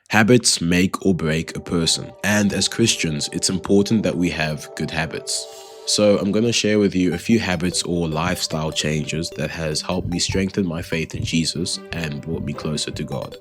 Habits make or break a person, and as Christians, it's important that we have good habits. So I'm going to share with you a few habits or lifestyle changes that has helped me strengthen my faith in Jesus and brought me closer to God.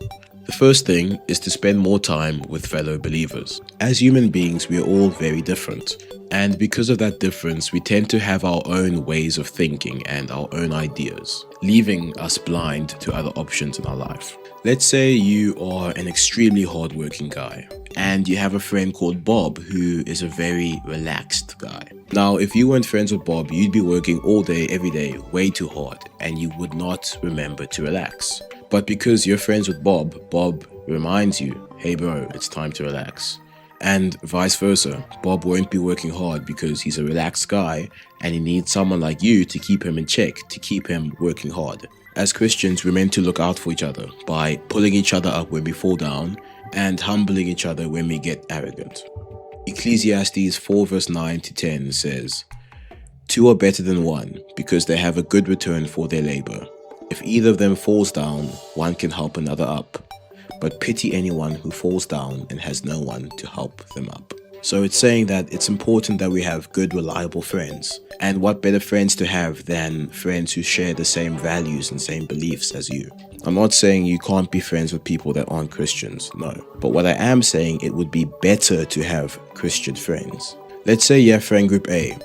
The first thing is to spend more time with fellow believers. As human beings, we are all very different. And because of that difference, we tend to have our own ways of thinking and our own ideas, leaving us blind to other options in our life. Let's say you are an extremely hardworking guy and you have a friend called Bob who is a very relaxed guy. Now, if you weren't friends with Bob, you'd be working all day, every day, way too hard, and you would not remember to relax. But because you're friends with Bob, Bob reminds you, hey bro, it's time to relax. And vice versa, Bob won't be working hard because he's a relaxed guy and he needs someone like you to keep him in check, to keep him working hard. As Christians, we're meant to look out for each other by pulling each other up when we fall down and humbling each other when we get arrogant. Ecclesiastes 4 verse 9 to 10 says, "Two are better than one because they have a good return for their labor. If either of them falls down, one can help another up. But pity anyone who falls down and has no one to help them up." So it's saying that it's important that we have good, reliable friends. And what better friends to have than friends who share the same values and same beliefs as you? I'm not saying you can't be friends with people that aren't Christians, no. But what I am saying, it would be better to have Christian friends. Let's say you have friend group A,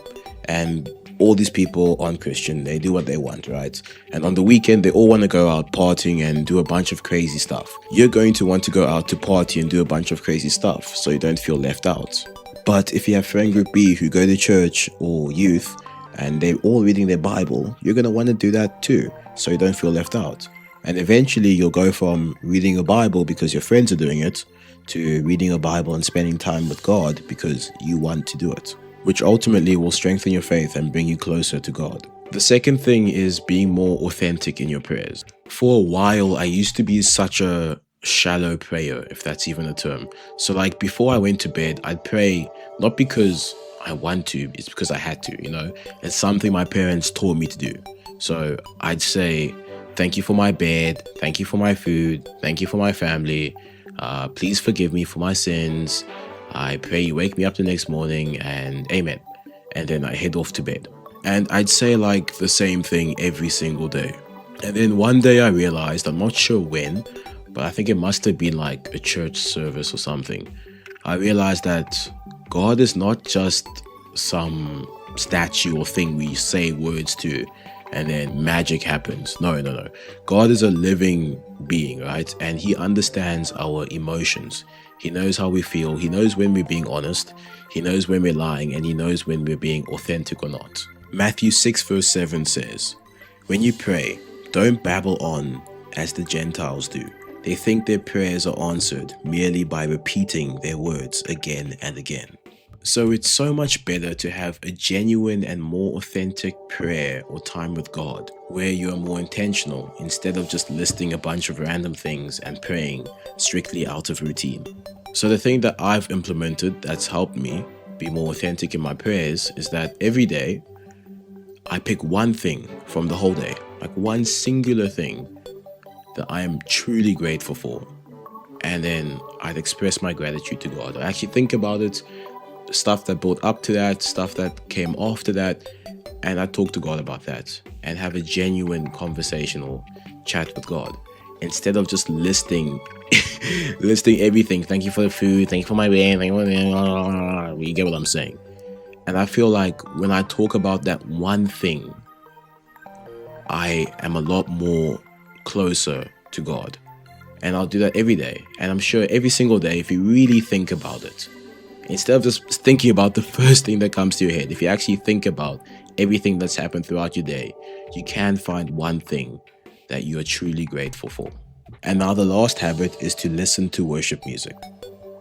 and all these people aren't Christian, they do what they want, right? And on the weekend, they all want to go out partying and do a bunch of crazy stuff. You're going to want to go out to party and do a bunch of crazy stuff so you don't feel left out. But if you have friend group B who go to church or youth and they're all reading their Bible, you're going to want to do that too so you don't feel left out. And eventually you'll go from reading a Bible because your friends are doing it to reading a Bible and spending time with God because you want to do it, which ultimately will strengthen your faith and bring you closer to God. The second thing is being more authentic in your prayers. For a while, I used to be such a shallow prayer, if that's even a term. So like before I went to bed, I'd pray not because I want to, it's because I had to, It's something my parents taught me to do. So I'd say, thank you for my bed, thank you for my food, thank you for my family, please forgive me for my sins. I pray you wake me up the next morning and amen. And then I head off to bed. And I'd say like the same thing every single day. And then one day I realized, I'm not sure when, but I think it must have been like a church service or something. I realized that God is not just some statue or thing we say words to and then magic happens. No. God is a living being, right? And he understands our emotions. He knows how we feel. He knows when we're being honest. He knows when we're lying, and he knows when we're being authentic or not. Matthew 6 verse 7 says, "When you pray, don't babble on as the Gentiles do. They think their prayers are answered merely by repeating their words again and again." So it's so much better to have a genuine and more authentic prayer or time with God, where you're more intentional instead of just listing a bunch of random things and praying strictly out of routine. So the thing that I've implemented that's helped me be more authentic in my prayers is that every day I pick one thing from the whole day, like one singular thing that I am truly grateful for. And then I'd express my gratitude to God. I actually think about it, stuff that built up to that, stuff that came after that, and I talk to God about that and have a genuine conversational chat with God instead of just listing everything. Thank you for the food, thank you for my bed, you get what I'm saying. And I feel like when I talk about that one thing, I am a lot more closer to God. And I'll do that every day. And I'm sure every single day, if you really think about it, instead of just thinking about the first thing that comes to your head, if you actually think about everything that's happened throughout your day, you can find one thing that you are truly grateful for. And now the last habit is to listen to worship music.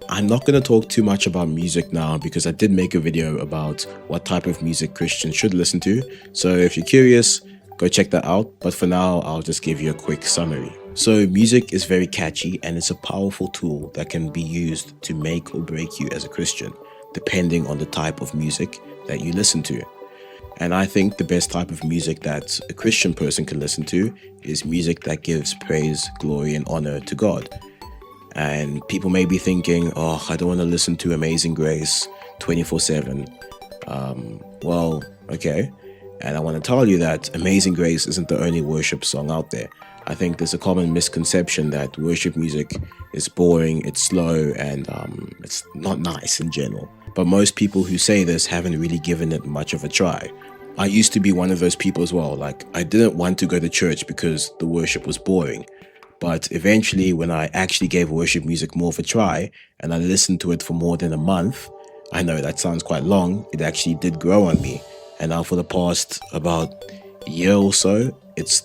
I'm not going to talk too much about music now because I did make a video about what type of music Christians should listen to. So if you're curious, go check that out. But for now, I'll just give you a quick summary. So music is very catchy and it's a powerful tool that can be used to make or break you as a Christian, depending on the type of music that you listen to. And I think the best type of music that a Christian person can listen to is music that gives praise, glory, and honor to God. And people may be thinking, oh, I don't want to listen to Amazing Grace 24/7. Well, okay. And I want to tell you that Amazing Grace isn't the only worship song out there. I think there's a common misconception that worship music is boring, it's slow, and it's not nice in general. But most people who say this haven't really given it much of a try. I used to be one of those people as well. Like, I didn't want to go to church because the worship was boring. But eventually, when I actually gave worship music more of a try and I listened to it for more than a month, I know that sounds quite long, it actually did grow on me. And now for the past about year or so, it's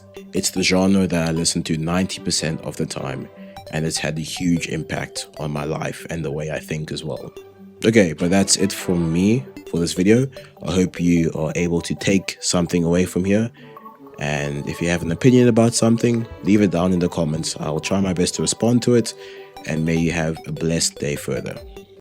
the genre that I listen to 90% of the time, and it's had a huge impact on my life and the way I think as well. Okay, but that's it from me for this video. I hope you are able to take something away from here. And if you have an opinion about something, leave it down in the comments. I will try my best to respond to it, and may you have a blessed day further.